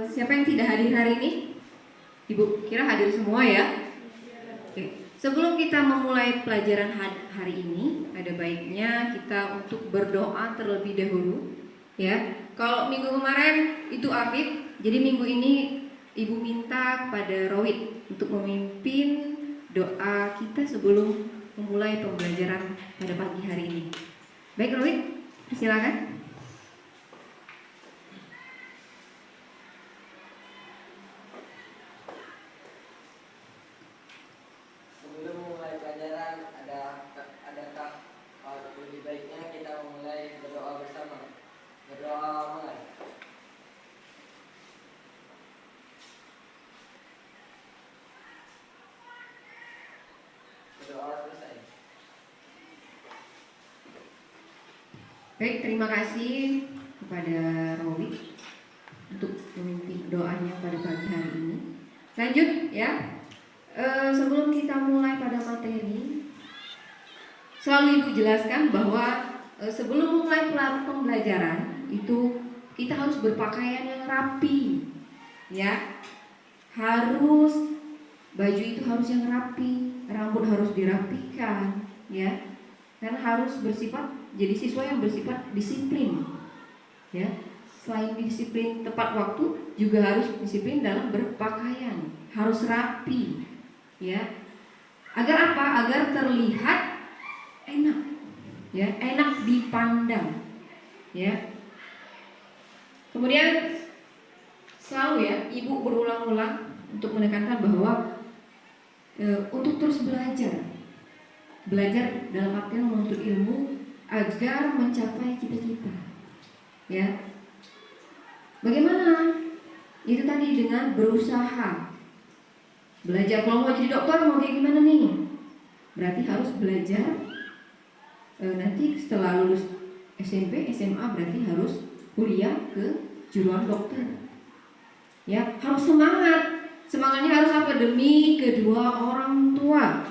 Siapa yang tidak hadir hari ini? Ibu kira hadir semua ya? Oke. Sebelum kita memulai pelajaran hari ini, ada baiknya kita untuk berdoa terlebih dahulu, ya. Kalau minggu kemarin itu Afif, jadi minggu ini Ibu minta kepada Rawit untuk memimpin doa kita sebelum memulai pembelajaran pada pagi hari ini. Baik Rawit, silakan. Baik, terima kasih kepada Rowi untuk memimpin doanya pada pagi hari ini. Lanjut ya. Sebelum kita mulai pada materi, selalu Ibu jelaskan bahwa sebelum mulai pembelajaran itu kita harus berpakaian yang rapi, ya. Harus baju itu harus yang rapi, rambut harus dirapikan, ya. Karena harus bersifat jadi siswa yang bersifat disiplin, ya. Selain disiplin tepat waktu, juga harus disiplin dalam berpakaian, harus rapi, ya. Agar apa? Agar terlihat enak, ya, enak dipandang, ya. Kemudian selalu ya, Ibu berulang-ulang untuk menekankan bahwa untuk terus belajar dalam artian menuntut ilmu agar mencapai cita-cita, ya. Bagaimana? Itu tadi dengan berusaha belajar. Kalau mau jadi dokter mau kayak gimana nih? Berarti harus belajar. Nanti setelah lulus SMP, SMA berarti harus kuliah ke jurusan dokter. Ya, harus semangat. Semangatnya harus apa? Demi kedua orang tua.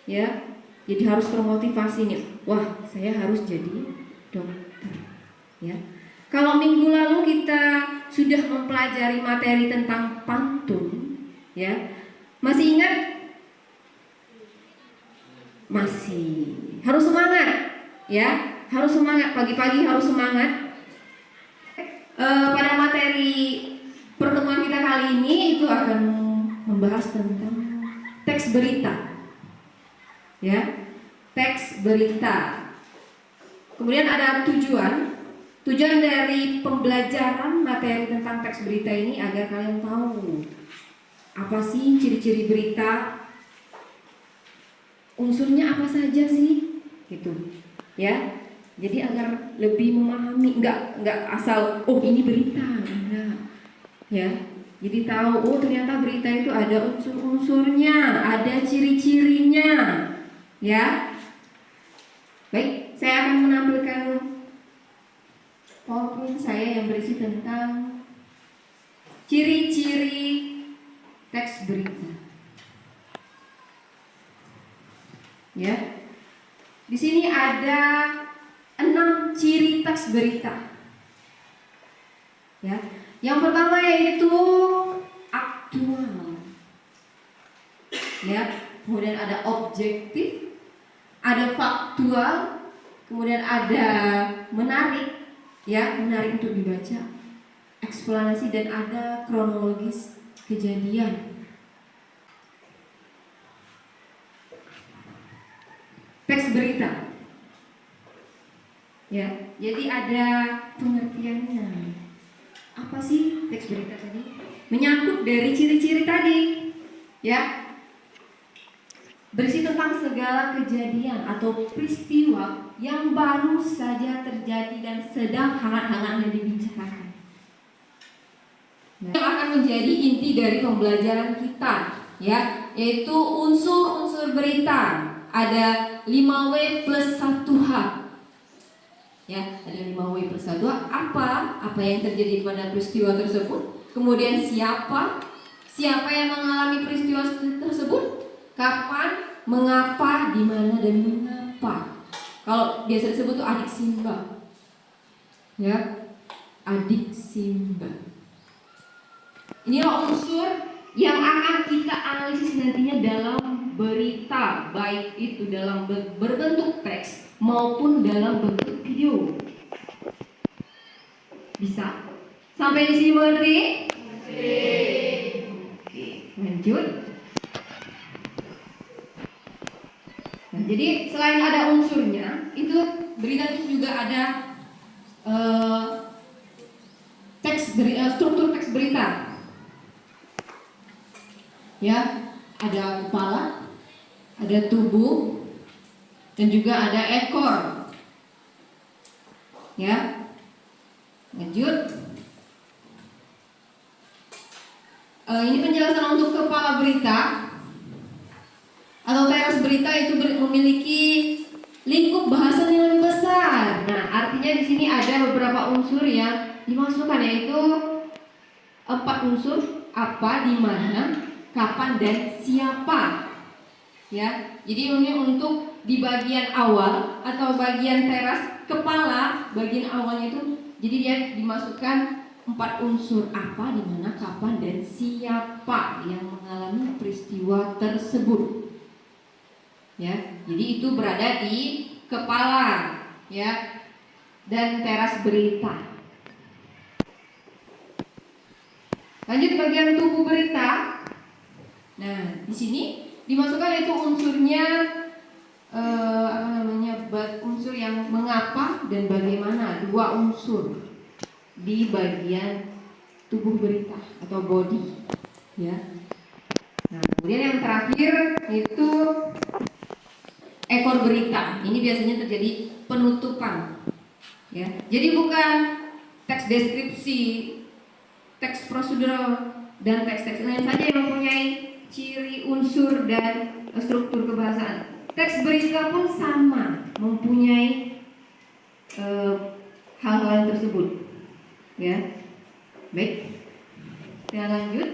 Ya. Jadi harus termotivasi nih. Wah, saya harus jadi dokter. Ya. Kalau minggu lalu kita sudah mempelajari materi tentang pantun, ya. Masih ingat? Masih. Harus semangat, ya. Harus semangat, pagi-pagi harus semangat. Pada materi pertemuan kita kali ini itu akan membahas tentang teks berita. Ya, teks berita. Kemudian ada tujuan dari pembelajaran materi tentang teks berita ini agar kalian tahu apa sih ciri-ciri berita, unsurnya apa saja sih, gitu. Ya, jadi agar lebih memahami, enggak asal ini berita, enggak. Ya, jadi tahu ternyata berita itu ada unsur-unsurnya, ada ciri-cirinya. Ya, baik, saya akan menampilkan PowerPoint saya yang berisi tentang ciri-ciri teks berita. Ya, di sini ada 6 ciri teks berita. Ya, yang pertama yaitu aktual. Ya, kemudian ada objektif, ada faktual, kemudian ada menarik, ya, menarik untuk dibaca, eksplanasi, dan ada kronologis kejadian. Teks berita, ya, jadi ada pengertiannya. Apa sih teks berita tadi? Menyangkut dari ciri-ciri tadi, ya. Berisi tentang segala kejadian atau peristiwa yang baru saja terjadi dan sedang hangat-hangatnya dibicarakan. Yang akan menjadi inti dari pembelajaran kita, ya, yaitu unsur-unsur berita. Ada 5W plus 1H. Ya, ada 5W plus 1H. Apa yang terjadi pada peristiwa tersebut? Kemudian siapa yang mengalami peristiwa tersebut? Kapan, mengapa, di mana, dan mengapa. Kalau biasa disebut tuh adik Simba. Ya, adik Simba. Inilah unsur yang akan kita analisis nantinya dalam berita, baik itu dalam berbentuk teks maupun dalam bentuk video. Bisa? Sampai di sini mengerti? Oke, lanjut. Nah, jadi selain ada unsurnya, itu berita itu juga ada struktur teks berita. Ya, ada kepala, ada tubuh, dan juga ada ekor. Ya, lanjut. Ini penjelasan untuk kepala berita atau teras berita itu memiliki lingkup bahasan yang lebih besar. Nah, artinya di sini ada beberapa unsur yang dimasukkan, yaitu 4 unsur: apa, di mana, kapan, dan siapa. Ya, jadi ini untuk di bagian awal atau bagian teras kepala, bagian awalnya itu, jadi dia dimasukkan 4 unsur: apa, di mana, kapan, dan siapa yang mengalami peristiwa tersebut. Ya, jadi itu berada di kepala, ya, dan teras berita. Lanjut bagian tubuh berita. Nah, di sini dimasukkan itu unsurnya unsur yang mengapa dan bagaimana, 2 unsur di bagian tubuh berita atau body, ya. Nah, kemudian yang terakhir itu ekor berita. Ini biasanya terjadi penutupan, ya. Jadi bukan teks deskripsi, teks prosedural, dan teks-teks lain saja yang mempunyai ciri unsur dan struktur kebahasaan. Teks berita pun sama, mempunyai hal-hal tersebut, ya. Baik, kita lanjut.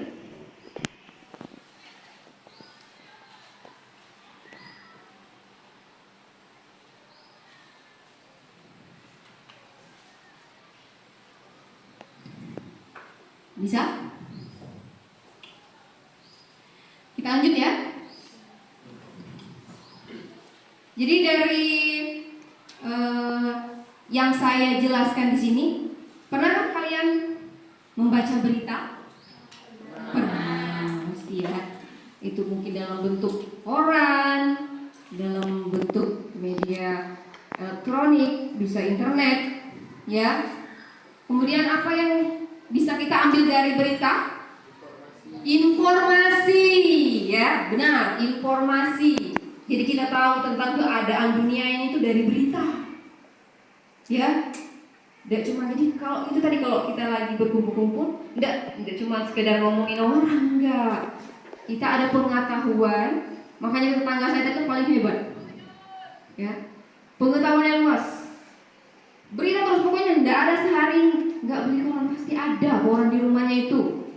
Bisa? Kita lanjut ya. Jadi dari yang saya jelaskan di sini, pernah kalian membaca berita? Pernah, mesti ya. Itu mungkin dalam bentuk koran, dalam bentuk media elektronik, bisa internet, ya. Kemudian apa yang bisa kita ambil dari berita? Informasi, ya, benar, informasi. Jadi kita tahu tentang keadaan dunia ini itu dari berita, ya. Tidak cuma jadi kalau itu tadi kalau kita lagi berkumpul-kumpul, tidak cuma sekedar ngomongin orang, enggak. Kita ada pengetahuan, makanya tetangga saya itu paling hebat, ya. Pengetahuan yang luas. Berita terus pokoknya tidak ada sehari nggak beli koran, pasti ada koran di rumahnya itu.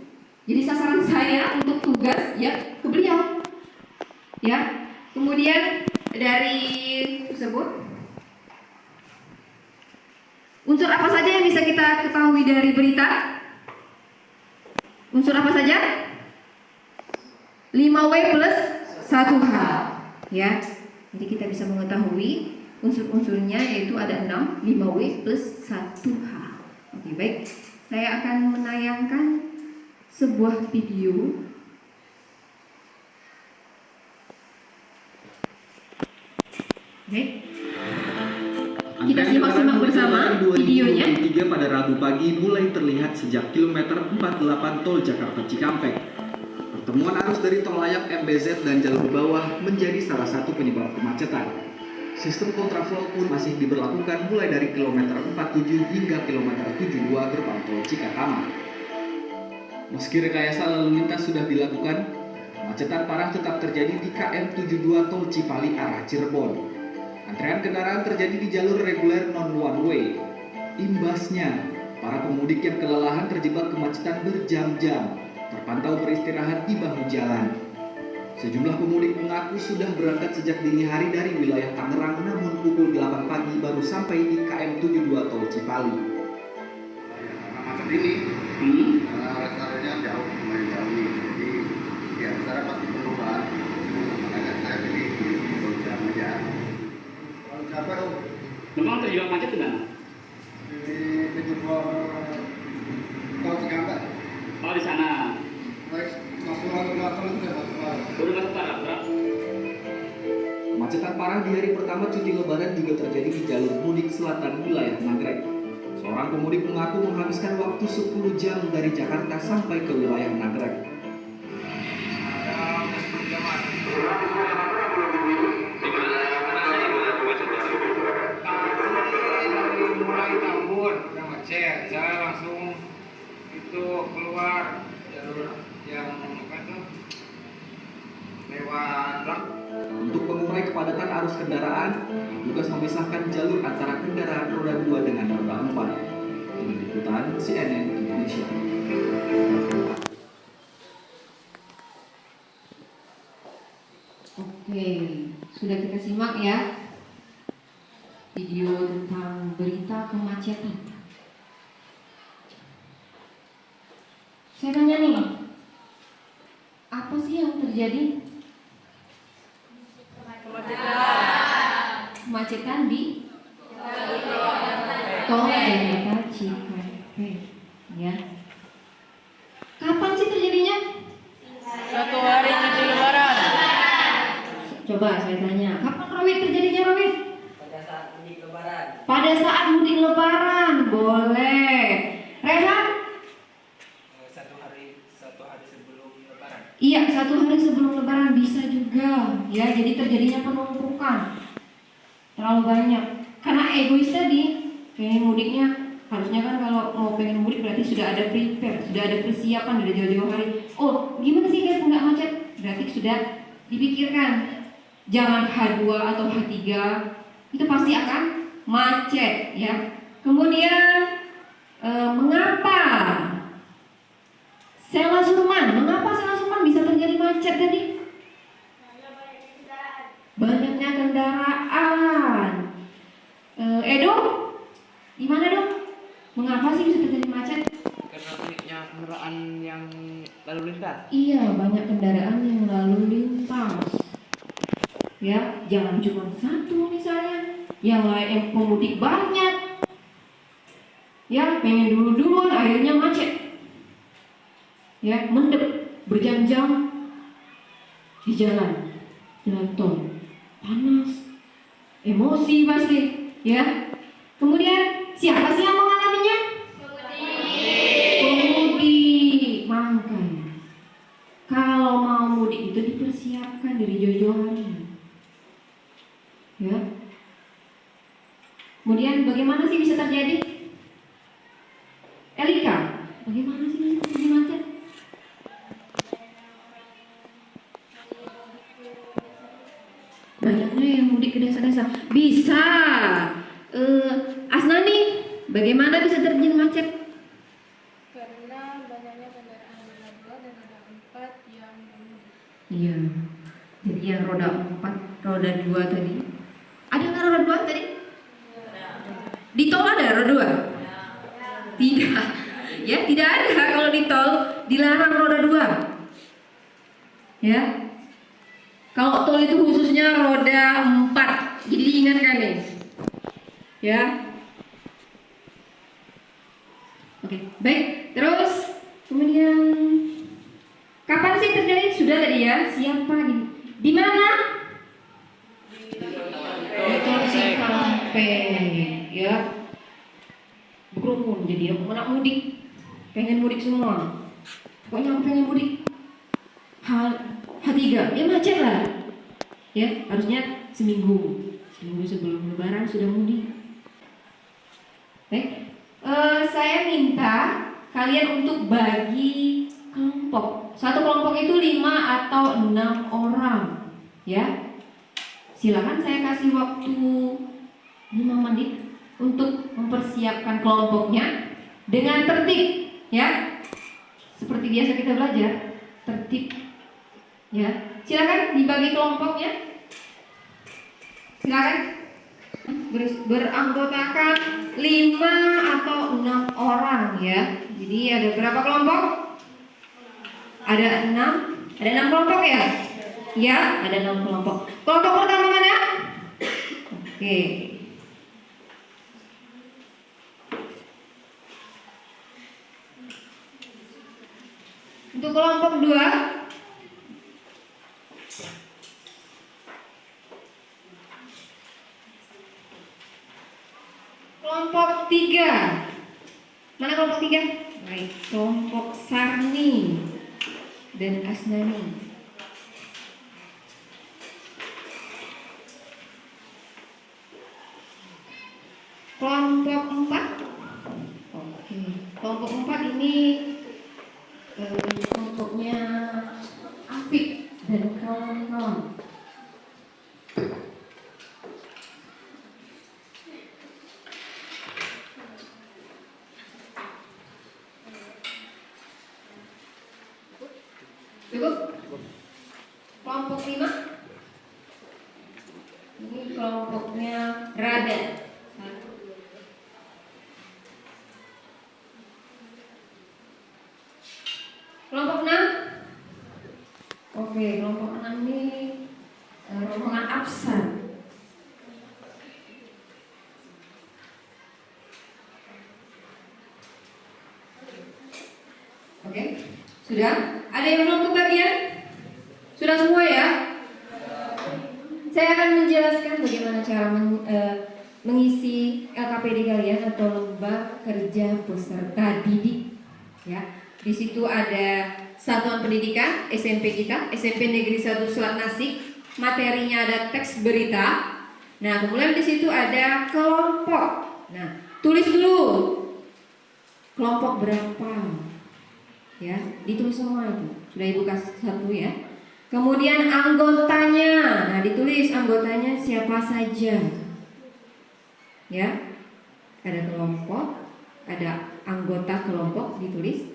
Jadi sasaran saya untuk tugas ya ke beliau, ya. Kemudian dari tersebut, unsur apa saja yang bisa kita ketahui dari berita? Unsur apa saja? 5W plus 1H, ya. Jadi kita bisa mengetahui unsur-unsurnya, yaitu ada 6, 5W plus 1H. Oke, baik. Saya akan menayangkan sebuah video. Oke. Kita simak bersama videonya. 2023 pada Rabu pagi mulai terlihat sejak kilometer 48 tol Jakarta Cikampek. Pertemuan arus dari tol layang MBZ dan jalur bawah menjadi salah satu penyebab kemacetan. Sistem kontraflow pun masih diberlakukan mulai dari kilometer 47 hingga kilometer 72 gerbang tol Cikatama. Meski rekayasa lalu lintas sudah dilakukan, kemacetan parah tetap terjadi di KM 72 tol Cipali arah Cirebon. Antrean kendaraan terjadi di jalur reguler non one way. Imbasnya, para pemudik yang kelelahan terjebak kemacetan berjam-jam, terpantau beristirahat di bahu jalan. Sejumlah pemudik mengaku sudah berangkat sejak dini hari dari wilayah Tangerang, namun pukul 8 pagi baru sampai di KM 72 tol Cipali. Macet ini, rest area-nya jauh. sekarang masih berubah, makanya saya pilih tol jam aja. Kalau capek Memang terjebak macet di mana? di pintu keluar tol Cikampek, Oh, di sana. masuk lalu belakang itu udah masuk lalu. Udah masuk parah, bro. Kemacetan parah di hari pertama cuti lebaran juga terjadi di jalur mudik selatan wilayah Nagrek. Seorang pemudik mengaku menghabiskan waktu 10 jam dari Jakarta sampai ke wilayah Nagrek. Mulai Tambun udah macet, saya langsung itu keluar jalur yang apa itu lewat Blak. Untuk mengurai kepadatan arus kendaraan, petugas memisahkan jalur antara kendaraan roda 2 dengan roda 4. Tim Liputan CNN Indonesia. Oke, sudah kita simak ya video tentang berita kemacetan. Saya tanya nih, apa sih yang terjadi? Kemacetan di tol Jakarta Cikampek, ya. Kapan sih terjadinya? Satu hari cuti lebaran. Coba saya tanya, kapan Rawit terjadinya Rawit? Pada saat mudik lebaran. Pada saat mudik lebaran, boleh. Rehan? Satu hari sebelum lebaran. Iya, 1 hari sebelum lebaran bisa juga. Ya, jadi terjadinya penumpukan terlalu banyak. Karena egois tadi, pengen mudiknya. Harusnya kan kalau mau pengen mudik berarti sudah ada prepare, sudah ada persiapan dari jauh-jauh hari. Oh, gimana sih guys nggak macet? Berarti sudah dipikirkan. Jangan H2 atau H3, itu pasti akan macet ya. Kemudian mengapa Sela Surman? Mengapa Sela Surman bisa terjadi macet tadi? Banyaknya kendaraan. Edo, gimana dong? Mengapa sih bisa terjadi macet? Karena banyaknya kendaraan yang lalu lintas. Iya, banyak kendaraan yang lalu lintas. Ya, jangan cuma satu misalnya. Yang lain yang pemudik banyak. Ya, pengen dulu-duluan akhirnya macet. Ya, mendep berjam-jam di jalan tol. Panas, emosi pasti, ya. Kemudian siapa sih yang mengalaminya? Pemudik. Makanya kalau mau mudik itu dipersiapkan dari jauh-jauh hari. Ya. Kemudian bagaimana sih bisa terjadi? Elika, bagaimana sih bisa terjadi macet? Banyaknya yang mudik ke desa-desa. Bisa. Asnani, bagaimana bisa terjadi macet? Karena banyaknya kendaraan roda 2 dan roda 4 yang bermudik. Iya. Jadi yang roda 4, roda 2 tadi. Ada nggak roda 2 tadi? Di tol ada roda 2? Tidak. Ya, tidak ada kalau di tol, dilarang roda 2. Ya. Kalau tol itu khususnya roda 4. Jadi diingatkan nih. Ya. Oke, baik. Terus kemudian kapan sih terjadi? Sudah tadi ya. Siapa di mana? Di tol Cikampek, ya. Berkerumun jadi anak mudik. Pengen mudik semua. Pokoknya aku pengen mudik. H3, ya macet lah. Ya, harusnya seminggu sebelum lebaran sudah mudik. Baik. Saya minta kalian untuk bagi kelompok. Satu kelompok itu 5 atau 6 orang. Ya. Silakan saya kasih waktu 5 menit untuk mempersiapkan kelompoknya dengan tertib, ya. Seperti biasa kita belajar, tertib. Ya. Silakan dibagi kelompoknya. Silakan. Beranggotakan 5 atau 6 orang ya. Jadi ada berapa kelompok? Ada 6, Ada 6 kelompok ya? Ya, ada 6 kelompok. Kelompok pertama mana? Oke. Untuk kelompok 2, kelompok 3. Mana kelompok 3? Baik, kelompok Sarni dan Asnani. Kelompok 4. Oke. Kelompok 4 ini kelompoknya Afif dan kawan-kawan. Cukup? Kelompok 5. Ini kelompoknya Rada. Kelompok 6. Oke, kelompok 6 ini rombongan Absan. Oke, sudah? Ada yang belum kebagian? Sudah semua ya? Saya akan menjelaskan bagaimana cara mengisi LKPD kalian atau lomba kerja peserta didik. Ya, di situ ada satuan pendidikan SMP kita, SMP Negeri 1 Selat Nasik. Materinya ada teks berita. Nah, kemudian di situ ada kelompok. Nah, tulis dulu kelompok berapa. Ya, ditulis semua itu. Sudah Ibu kasih satu ya. Kemudian anggotanya. Nah, ditulis anggotanya siapa saja. Ya. Ada kelompok, ada anggota kelompok ditulis.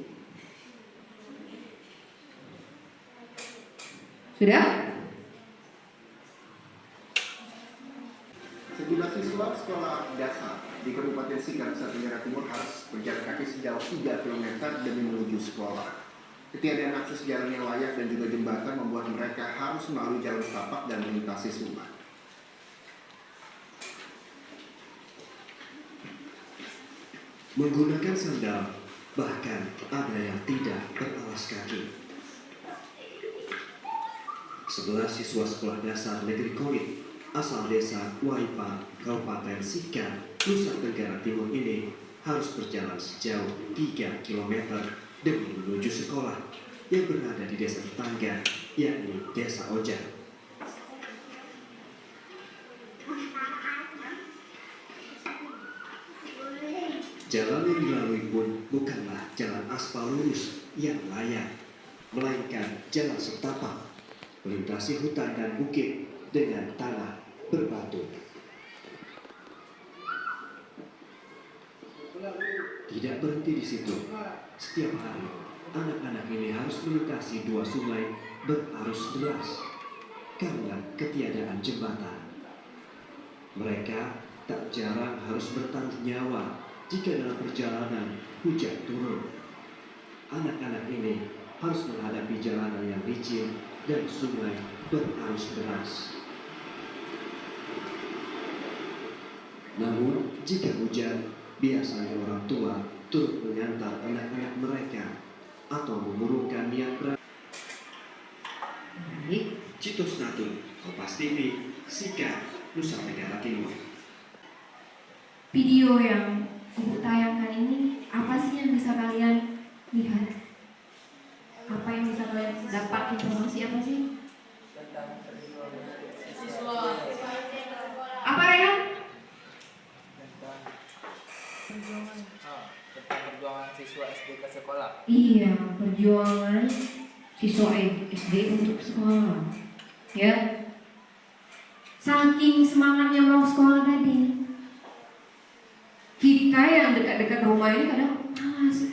Sudah? Sejumlah siswa sekolah dasar di Kabupaten Sika, Nusa Tenggara Timur harus berjalan kaki sejauh 3 km demi menuju sekolah. Ketiadaan akses jalan yang layak dan juga jembatan membuat mereka harus melalui jalan setapak dan melintasi sungai. Menggunakan sandal, bahkan ada yang tidak beralas kaki. 11 siswa sekolah dasar negeri Kolit asal desa Waipa, Kabupaten Sika, Nusa Tenggara Timur ini harus berjalan sejauh 3 km demi menuju sekolah yang berada di desa tetangga, yakni Desa Oja. Jalan yang dilalui pun bukanlah jalan aspal lurus yang layak, melainkan jalan setapak, melintasi hutan dan bukit dengan tanah berbatu. Tidak berhenti di situ. Setiap hari, anak-anak ini harus melintasi 2 sungai berarus deras karena ketiadaan jembatan. Mereka tak jarang harus bertaruh nyawa jika dalam perjalanan hujan turun. Anak-anak ini harus menghadapi jalanan yang licin dan sungai berarus deras. Namun, jika hujan, biasanya orang tua turut mengantar anak-anak mereka atau memurungkan niat berat. Citos Natung, Kompas TV, Sika, Nusa Tenggara Timur. Video yang Ibu tayangkan ini apa sih yang bisa kalian lihat? Apa yang bisa kalian dapat informasi apa sih? Apa ya? Tentang perjuangan siswa SD ke sekolah. Iya, perjuangan siswa SD untuk sekolah. Ya. Saking semangatnya mau sekolah tadi. Kita yang dekat-dekat rumah ini kadang malas.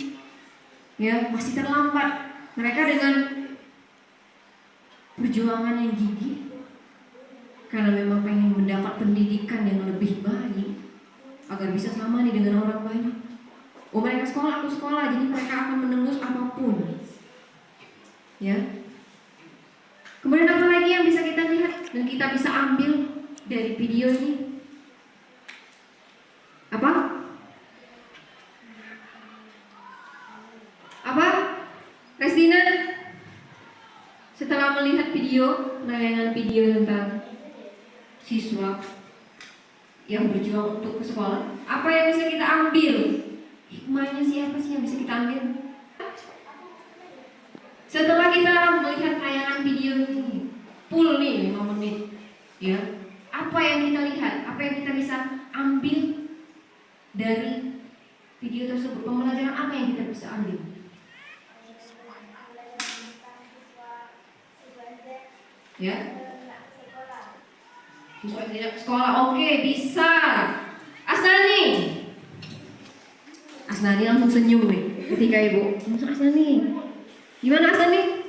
Ya, masih terlambat. Mereka dengan perjuangan yang gigih karena memang pengen mendapat pendidikan yang lebih baik agar bisa sama nih dengan orang banyak. Oh, mereka sekolah, aku sekolah, jadi mereka akan menembus apapun. Ya. Kemudian apa lagi yang bisa kita lihat dan kita bisa ambil dari video ini? Apa? Apa? Restina? Setelah melihat video, tayangan video tentang siswa yang berjuang untuk ke sekolah, apa yang bisa kita ambil? Hikmahnya siapa sih yang bisa kita ambil? Setelah kita melihat tayangan video ini, full nih 5 menit, ya, apa yang kita lihat? Apa yang kita bisa ambil dari video tersebut? Pembelajaran apa yang kita bisa ambil? Ya, siswa tidak ke sekolah, oke, bisa. Asnani langsung senyum nih ketika ibu masuk. Asnani, gimana Asnani?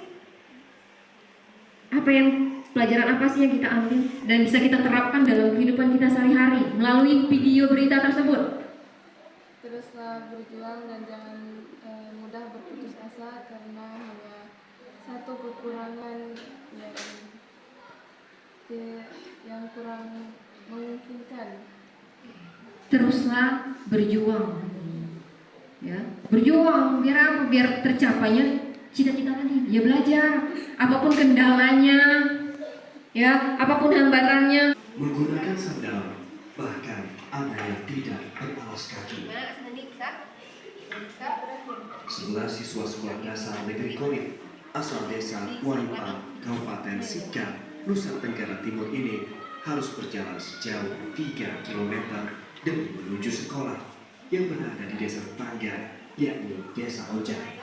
Apa yang pelajaran apa sih yang kita ambil dan bisa kita terapkan dalam kehidupan kita sehari-hari melalui video berita tersebut? Teruslah berjuang dan jangan mudah berputus asa karena hanya satu kekurangan yang kurang memungkinkan. Teruslah berjuang, ya, berjuang biar apa? Biar tercapainya cita-cita tadi. Ya belajar, apapun kendalanya, ya, apapun hambatannya. Menggunakan sandal, bahkan ada yang tidak beralas kaki. 11 siswa sekolah dasar negeri Korit asal desa Waipa, Kabupaten Sika, Nusa Tenggara Timur ini harus berjalan sejauh 3 km demi menuju sekolah yang berada di desa tetangga, yakni Desa Ojai.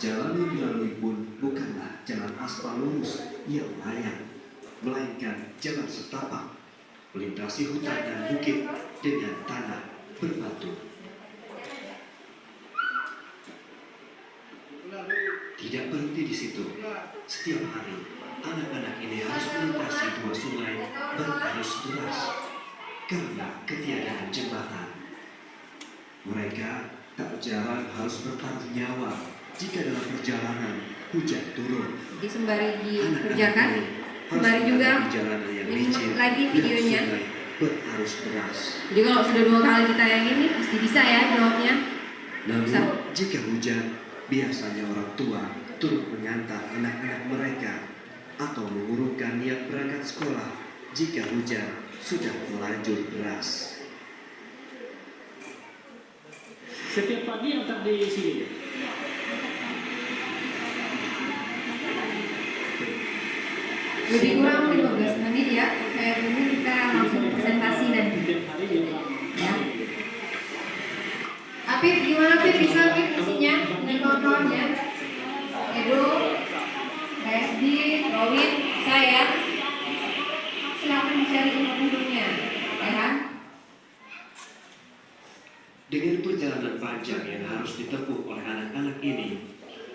Jalan yang dilalui pun bukanlah jalan aspal lurus yang layak, melainkan jalan setapak, melintasi hutan dan bukit dengan tanah berbatu. Tidak berhenti di situ. Setiap hari, anak-anak ini harus melintasi 2 sungai berarus deras karena ketiadaan jembatan. Mereka tak jarang harus bertaruh nyawa jika dalam perjalanan hujan turun. Jadi sembari dikerjakan, sembari juga ini lagi videonya. Berarus deras. Jadi kalau sudah 2 kali ditayangin nih pasti bisa ya jawabnya. Namun Bisa. jika hujan, biasanya orang tua turut mengantar anak-anak mereka atau mengurungkan niat berangkat sekolah jika hujan sudah terlanjur deras. Setiap pagi antar di sini. Lebih kurang 15 menit ya. Kayak ini kita langsung presentasi nanti. Setiap hari dia Ya. Apip, gimana Apip? Bisa Apip isinya? Dengan kawan-kawannya? Edo, Resdi, Rowin, saya. Silakan dicari info-infonya, ya. Dengan perjalanan panjang yang harus ditempuh oleh anak-anak ini,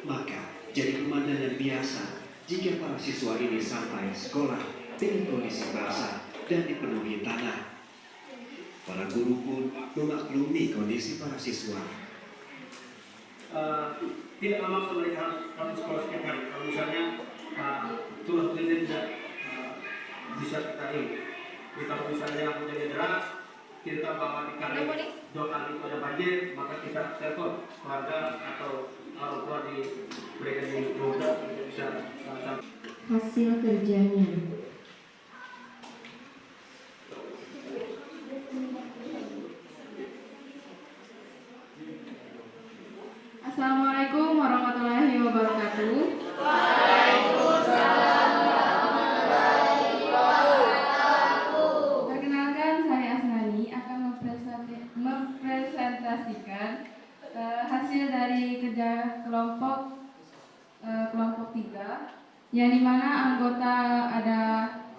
maka jadi pemandangan biasa jika para siswa ini sampai sekolah dengan kondisi basah dan dipenuhi tanah. Para guru pun memaklumi kondisi para siswa. Tidak memaksa mereka harus sekolah setiap hari. Kalau misalnya tulah pendidikan tidak bisa kita ini. Kalau misalnya hujannya deras, kita bawa di kali 2 kali itu ada banjir, maka kita telepon keluarga atau orang tua diberikan di roda untuk bisa Hasil kerjanya. Assalamualaikum warahmatullahi wabarakatuh. Perkenalkan, saya Asnani akan mempresentasikan hasil dari kerja kelompok 3, yang dimana anggota ada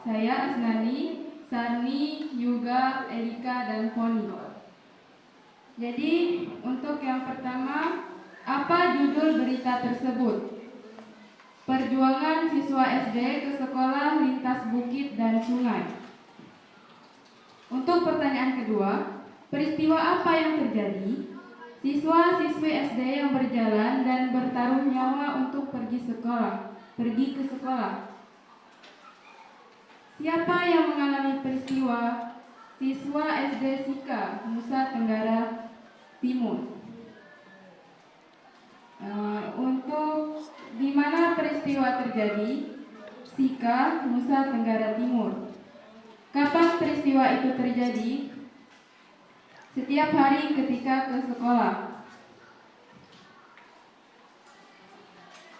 saya Asnani, Sarni, Yuga, Erika, dan Poni. Jadi untuk yang pertama, apa judul berita tersebut? Perjuangan siswa SD ke sekolah lintas bukit dan sungai. Untuk pertanyaan kedua, peristiwa apa yang terjadi Siswa-siswi SD yang berjalan dan bertaruh nyawa untuk pergi ke sekolah. Siapa yang mengalami peristiwa? Siswa SD Sika, Nusa Tenggara Timur. Untuk di mana peristiwa terjadi? Sika, Nusa Tenggara Timur. Kapan peristiwa itu terjadi? Setiap hari ketika ke sekolah.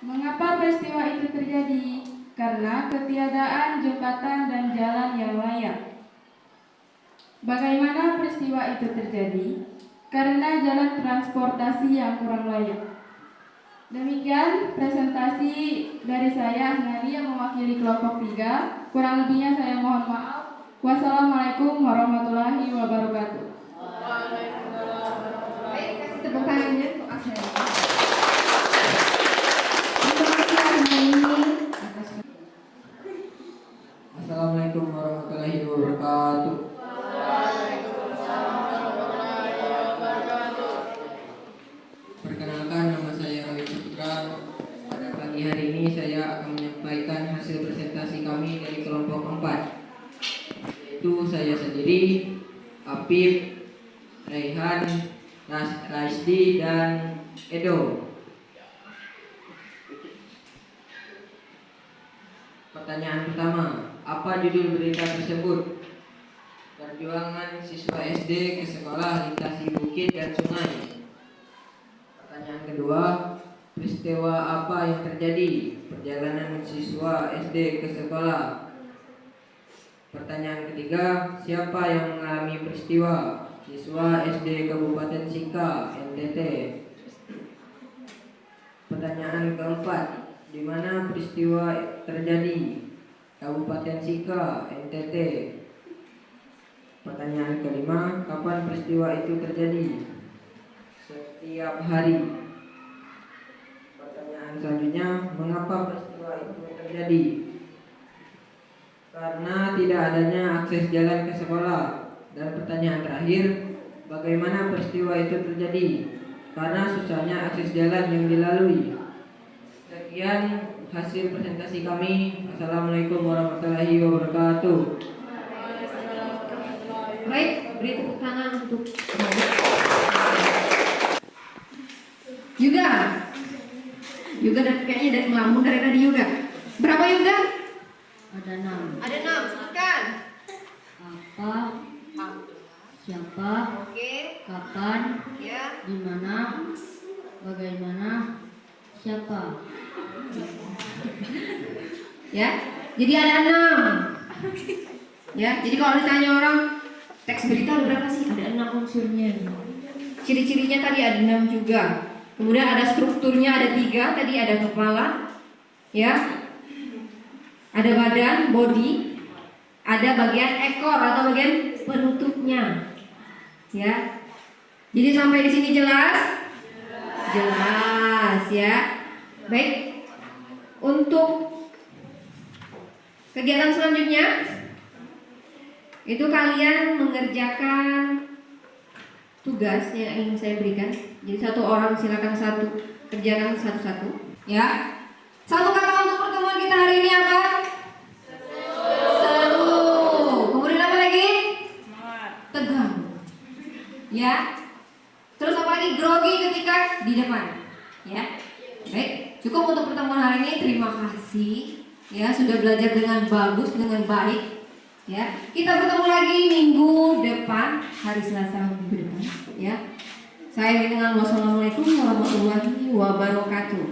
Mengapa peristiwa itu terjadi? Karena ketiadaan jembatan dan jalan yang layak. Bagaimana peristiwa itu terjadi? Karena jalan transportasi yang kurang layak. Demikian presentasi dari saya, Asnani, yang mewakili kelompok 3. Kurang lebihnya saya mohon maaf. Wassalamualaikum warahmatullahi wabarakatuh. Baik, kasih tepuk tangannya untuk Asnani. Terima kasih Asnani atas. Assalamualaikum warahmatullahi wabarakatuh. Perkenalkan, nama saya Roy Putra. Pada pagi hari ini saya akan menyampaikan hasil presentasi kami dari kelompok 4. Yaitu saya sendiri, Apip, Raihan, Raisdi, dan Edo. Pertanyaan pertama, apa judul berita tersebut? Perjuangan siswa SD ke sekolah lintasi bukit dan sungai. Pertanyaan kedua, peristiwa apa yang terjadi? Perjalanan siswa SD ke sekolah. Pertanyaan ketiga, siapa yang mengalami peristiwa? Siswa SD Kabupaten Sika, NTT. Pertanyaan keempat, di mana peristiwa terjadi? Kabupaten Sika, NTT. Pertanyaan kelima, kapan peristiwa itu terjadi? Setiap hari. Pertanyaan selanjutnya, mengapa peristiwa itu terjadi? Karena tidak adanya akses jalan ke sekolah. Dan pertanyaan terakhir, bagaimana peristiwa itu terjadi? Karena susahnya akses jalan yang dilalui. Sekian hasil presentasi kami. Assalamualaikum warahmatullahi wabarakatuh. Baik, beri tepuk tangan untuk Yuga dan kayaknya dari melamun dari tadi Yuga. Berapa Yuga? Ada 6. Ada 6, sebutkan. Apa? Siapa? Oke. Kapan? Ya. Di mana? Bagaimana? Siapa? Ya. Jadi ada 6. Ya. Jadi kalau ditanya orang teks berita ada berapa sih? Ada 6 unsurnya. Ciri-cirinya tadi ada 6 juga. Kemudian ada strukturnya ada 3. Tadi ada kepala, ya. Ada badan, body. Ada bagian ekor atau bagian penutupnya, ya. Jadi sampai di sini jelas? Jelas, ya. Baik. Untuk kegiatan selanjutnya itu kalian mengerjakan tugas yang ingin saya berikan. Jadi satu orang silakan kerjakan satu-satu, ya. Satu kata untuk pertemuan kita hari ini apa? Seru. Kemudian apa lagi? Tegang. Ya. Terus apa lagi? Grogi ketika di depan. Ya. Baik, cukup untuk pertemuan hari ini. Terima kasih. Ya, sudah belajar dengan bagus, dengan baik. Ya. Kita bertemu lagi minggu depan, hari Selasa minggu depan, ya. Saya dengan wassalamualaikum warahmatullahi wabarakatuh.